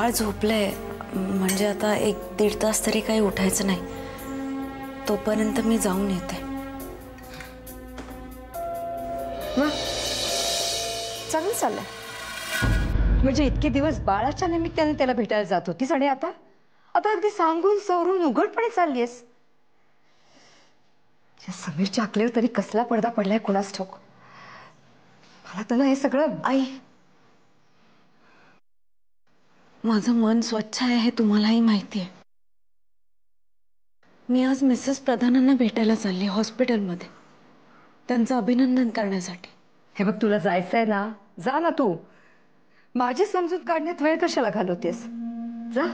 बाळ झोपलंय, म्हणजे आता 1-1.5 तास तरी काही उठायचं नाही. तोपर्यंत मी जाऊन येते. चांगलं चाललंय. म्हणजे इतके दिवस बाळाच्या निमित्ताने त्याला भेटायला जात होतीस आणि आता अगदी सांगून सवरून उघडपणे चाललीस. समीरच्या अकलेवर तरी कसला पडदा पडलाय कुणास ठाऊक. मला तर हे सगळं. आई, माझं मन स्वच्छ आहे हे तुम्हालाही माहिती आहे. मी आज मिसेस प्रधानांना भेटायला चालली हॉस्पिटलमध्ये, त्यांचं अभिनंदन करण्यासाठी. हे बघ, तुला जायचंय ना, जा ना तू. माझी समजूत काढण्यात वेळ कशाला घालवतेस? जा.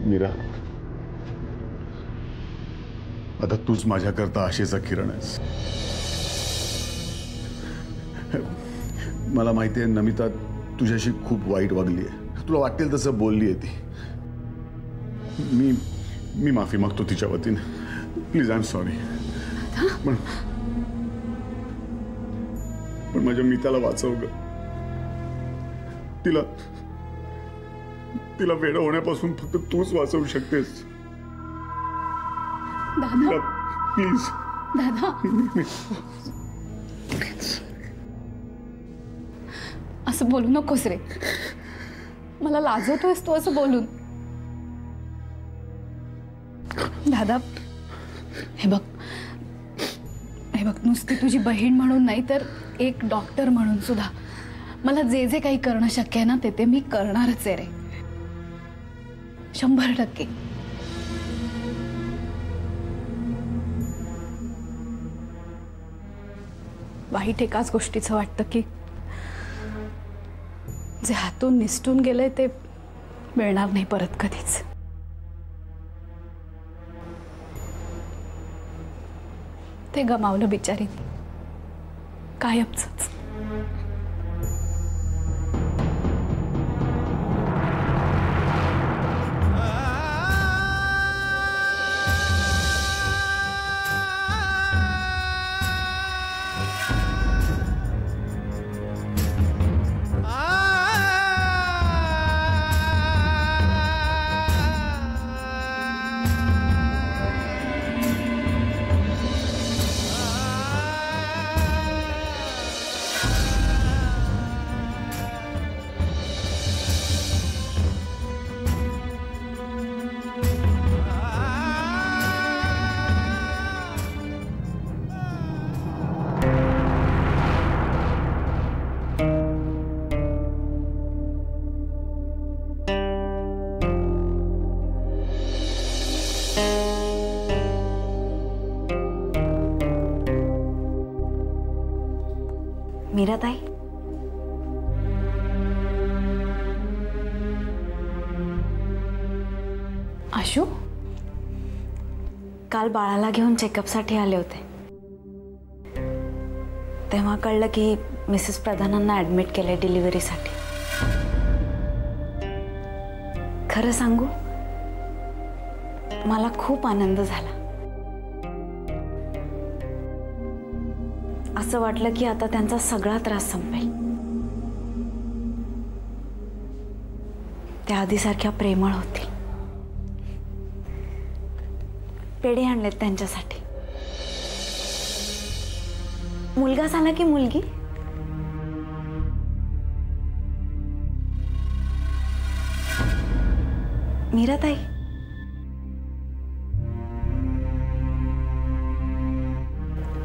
मीरा, आता तूच माझ्याकरता आशेचा किरण आहेस. मला माहिती आहे नमिता तुझ्याशी खूप वाईट वागली आहे. तुला वाटेल तसं बोलली आहे ती. मी माफी मागतो तिच्या वतीने. Please, I am sorry. पण माझ्या मीताला वाचव ग. तिला वेड होण्यापासून फक्त तूच वाचवू शकतेस. दादा, प्लीज. दादा, असं बोलू नकोस रे. मला लाजवतोयस तू असं बोलून. दादा, हे बघ, नुसती तुझी बहीण म्हणून नाही तर एक डॉक्टर म्हणून सुद्धा मला जे जे काही करणं शक्य आहे ना ते मी करणारच आहे रे. 100%. वाईट एकाच गोष्टीचं वाटतं की जे हातून निसटून गेलंय ते मिळणार नाही परत कधीच. ते गमावलं बिचारीने कायमचंच. मीराताई, आशू, काल बाळाला घेऊन चेकअपसाठी आले होते. तेव्हा कळलं की मिसेस प्रधानांना ऍडमिट केलंय डिलिव्हरीसाठी. खरं सांगू, मला खूप आनंद झाला. असं वाटलं की आता त्यांचा सगळा त्रास संपेल. त्या आधीसारख्या प्रेमळ होतील. पेढे आणलेत त्यांच्यासाठी. मुलगा झाला की मुलगी? मीराताई,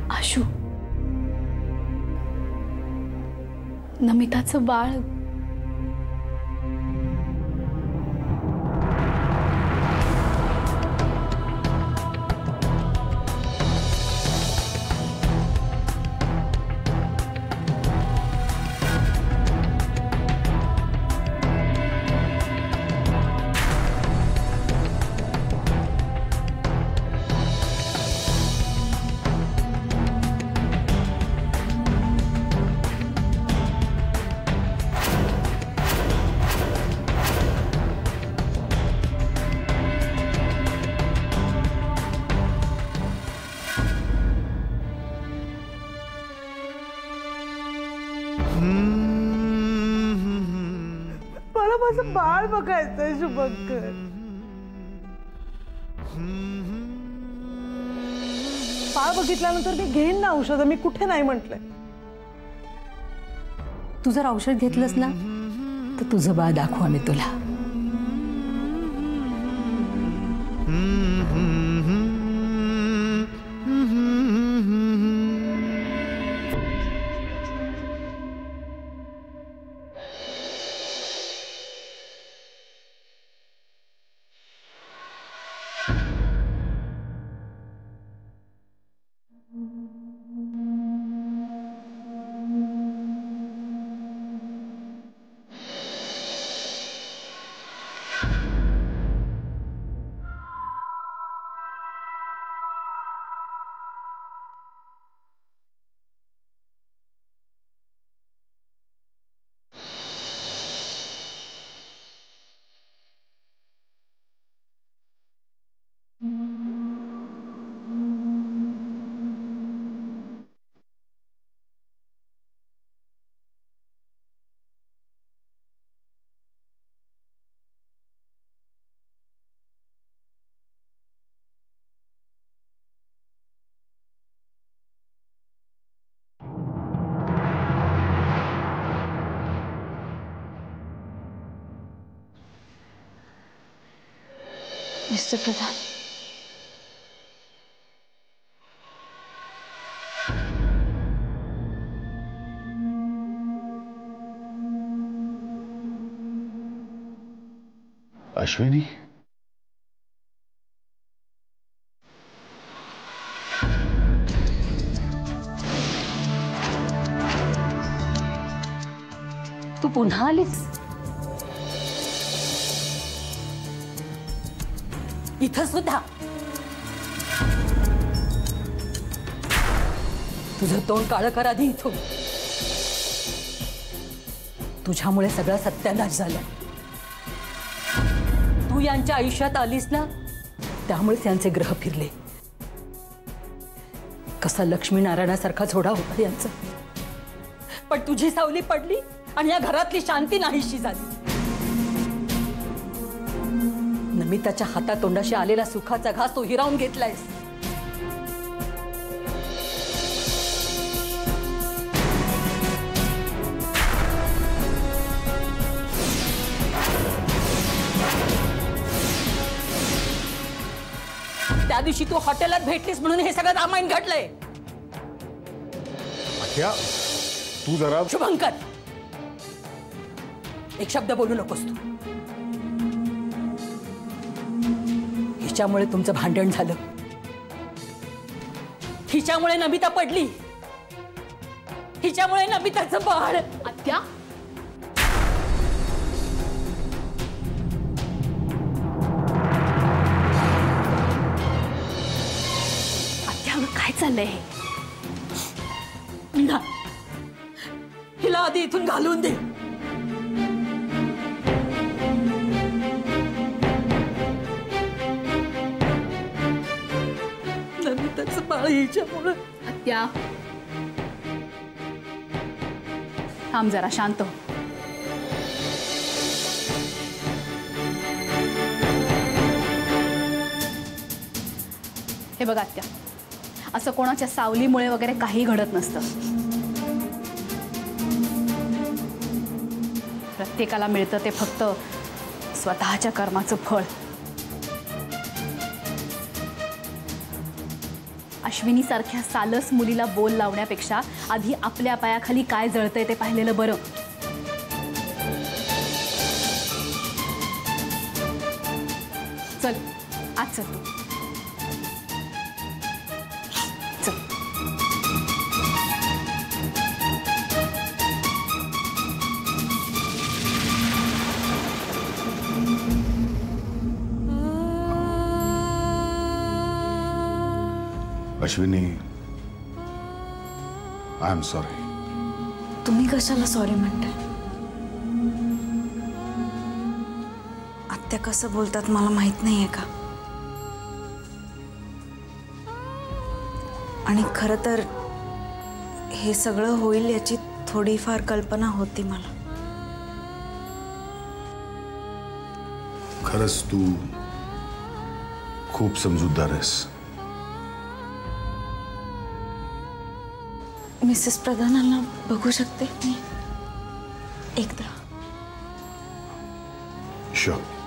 आशू, नमिताचं बाळ माझं बाळ बघायचंय शुभंकर. बाळ बघितल्यानंतर मी घेईन ना औषध, मी कुठे नाही म्हटलंय. तू जर औषध घेतलंस ना तर तुझं बाळ दाखवू आम्ही तुला. मिस्टर प्रधान, अश्विनी, तू पुन्हा आलीस इथं सुद्धा. तुझं तोंड काळं कर आधी इथून. तुझ्यामुळे सगळं सत्यानाश झालं. तू यांच्या आयुष्यात आलीस ना, त्यामुळेच यांचे ग्रह फिरले. कसा लक्ष्मीनारायणासारखा झोडा होता यांचा, पण तुझी सावली पडली आणि या घरातली शांती नाहीशी झाली. नमिताच्या हातातोंडाशी आलेला सुखाचा घास तो हिरावून घेतलायस. त्या दिवशी तू हॉटेलात भेटलीस म्हणून हे सगळं रामायण घडलंय. तू जरा शुभंकर, एक शब्द बोलू नकोस तू. हिच्यामुळे तुमचं भांडण झालं. हिच्यामुळे नमिता पडली. हिच्यामुळे नमिताचं बाळ. आत्या, आत्या काय चाललंय? मीना, हिला आधी इथून घालून दे. नमिताचं बाळ हिच्यामुळे. आत्या, थांब जरा, शांत हो. हे बघ आत्या, असं कोणाच्या सावलीमुळे वगैरे काही घडत नसतं. प्रत्येकाला मिळतं ते फक्त स्वतःच्या कर्माचं फळ. अश्विनी सारख्या सालस मुलीला बोल लावण्यापेक्षा आधी आपल्या पायाखाली काय जळतंय ते पाहिलेलं बरं. चल आज चल तू. चल. Ashwini, I am sorry. तुम्ही कशाला सॉरी म्हणताय? आत्या कसं बोलतात मला माहित नाहीये का? आणि खरं तर हे सगळं होईल याची थोडीफार कल्पना होती मला. खरंच तू खूप समजूतदार आहेस. मिसेस प्रधानांना बघू शकते मी एकदा? शुअर.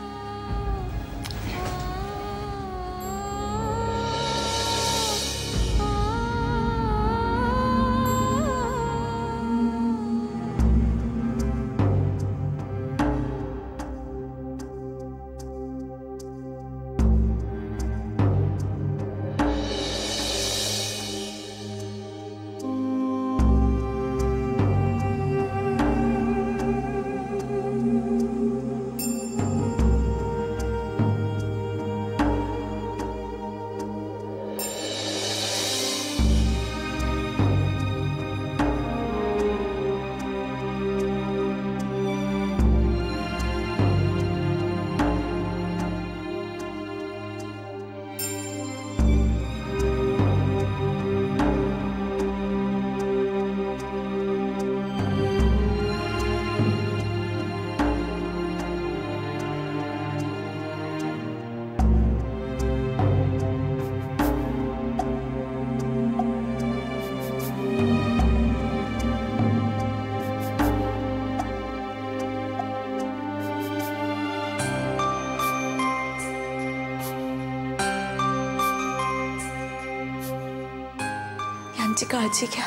यांची काळजी घ्या.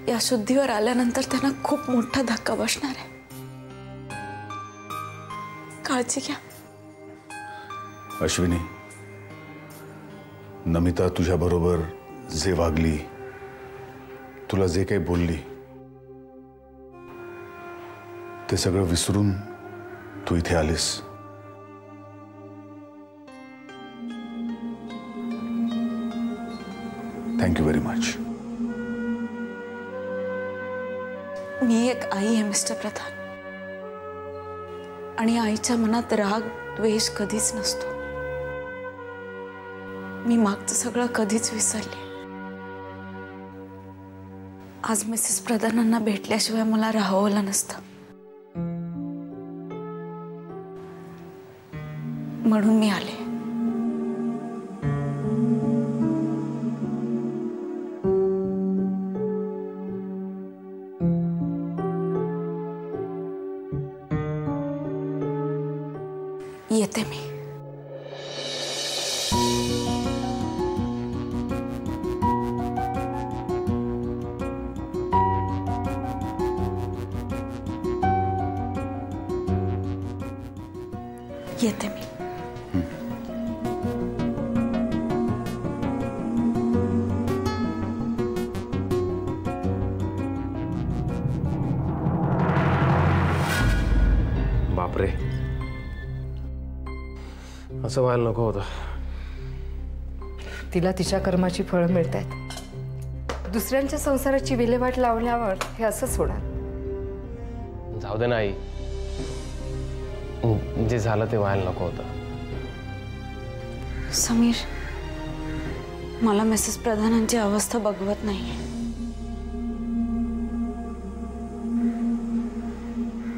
या शुद्धीवर आल्यानंतर त्यांना खूप मोठा धक्का बसणार आहे. काळजी घ्या. अश्विनी, नमिता तुझ्या बरोबर जे वागली, तुला जे काही बोलली, ते सगळं विसरून तू इथे आलीस. Thank you very much. मी एक आई आहे मिस्टर प्रधान, आणि आईच्या मनात राग द्वेष कधीच नसतो. मी मागचं सगळं कधीच विसरले. आज मिसेस प्रधानांना भेटल्याशिवाय मला राहावलं नसतं, म्हणून मी आले. येते मी. येते मी. बापरे, असं व्हायला नको होतं. तिला तिच्या कर्माची फळं मिळत आहेत. दुसऱ्यांच्या संसाराची विल्हेवाट लावल्यावर हे असंच होणार. जाऊ दे ना आई, जे झालं ते व्हायला नको होतं. समीर, मला मिसेस प्रधानांची अवस्था बघवत नाहीये.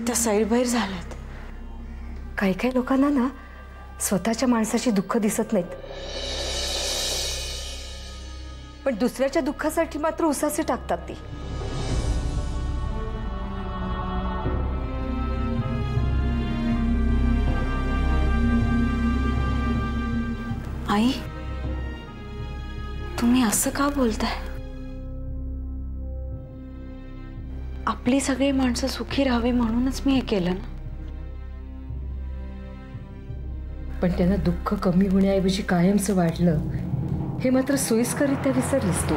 त्या साईडबाहेर झाल्यात. काही काही लोकांना ना स्वतःच्या माणसाची दुःख दिसत नाहीत, पण दुसऱ्याच्या दुःखासाठी मात्र उसासे टाकतात ती. आई, तुम्ही असं का बोलताय? आपली सगळी माणसं सुखी राहावी म्हणूनच मी हे केलं ना. पण त्यांना दुःख कमी होण्याऐवजी कायमचं वाढलं, हे मात्र सोयीस्करित्या विसरलीस तू.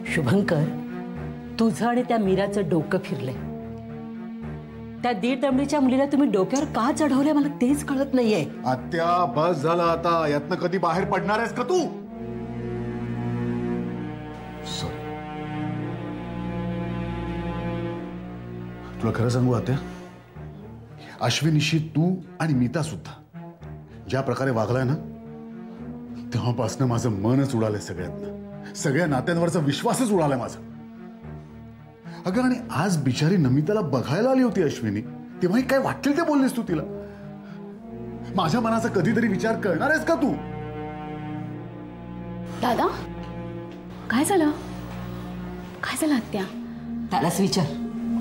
शुभंकर, तुझं आणि त्या मीराचं डोकं फिरलंय. त्या 1.5 तमडीच्या मुलीला तुम्ही डोक्यावर का चढवले मला तेच कळत नाहीये. आत्या बस झालं आता. यातनं कधी बाहेर पडणार आहेस का तू? सॉरी. तुला खरं सांगू आत्या, अश्विनीशी तू आणि मीता सुद्धा ज्या प्रकारे वागलाय ना, तेव्हापासून माझं मनच उडालंय सगळ्यातनं. सगळ्या नात्यांवरचा विश्वासच उडालाय माझा. अगं, आणि आज बिचारी नमिताला बघायला आली होती अश्विनी, तेव्हा काय वाटेल ते बोललीस तू तिला. माझ्या मनाचा कधीतरी विचार करणार आहेस का तू? दादा, काय झालं? काय झालं आत्या? त्यालाच विचार.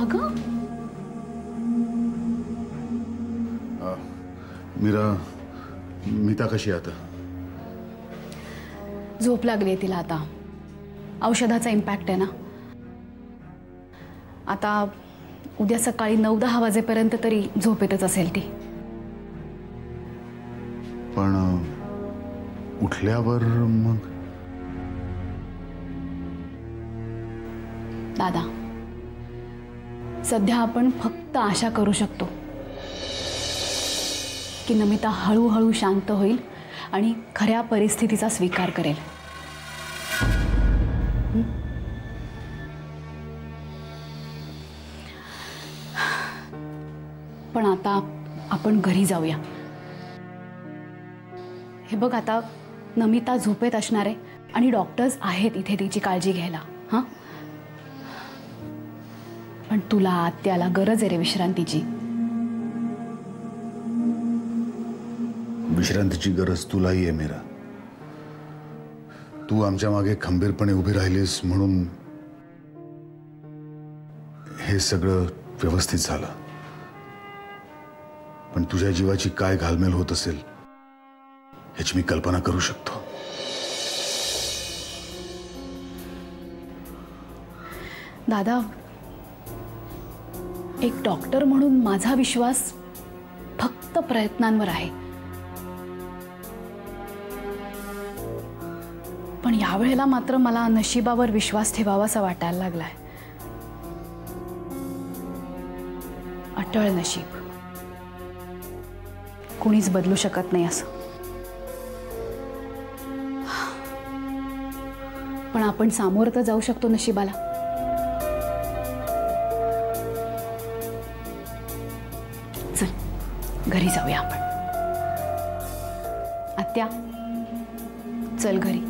अगं मीता कशी आता? झोप लागली तिला आता. औषधाचा इम्पॅक्ट आहे ना. आता उद्या सकाळी 9-10 वाजेपर्यंत तरी झोपेतच असेल ती. पण उठल्यावर मग? दादा, सध्या आपण फक्त आशा करू शकतो की नमिता हळूहळू शांत होईल आणि खऱ्या परिस्थितीचा स्वीकार करेल. पण आता आपण घरी जाऊया. हे बघ, आता नमिता झोपेत असणार आहे आणि डॉक्टर्स आहेत इथे तिची काळजी घ्यायला. हां, पण तुला आत्याला गरज आहे रे विश्रांतीची. विश्रांतीची गरज तुलाही आहे मीरा. तू आमच्या मागे खंबीरपणे उभी राहिलीस म्हणून हे सगळं व्यवस्थित झालं. पण तुझ्या जीवाची काय घालमेल होत असेल ह्याची मी कल्पना करू शकतो. दादा, एक डॉक्टर म्हणून माझा विश्वास फक्त प्रयत्नांवर आहे. पण यावेळेला मात्र मला नशिबावर विश्वास ठेवावासा वाटायला लागलाय. अटळ नशीब, कुणीच बदलू शकत नाही असं. पण आपण सामोरं तर जाऊ शकतो नशिबाला. चल घरी जाऊया आपण. आत्या, चल घरी.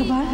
बाळ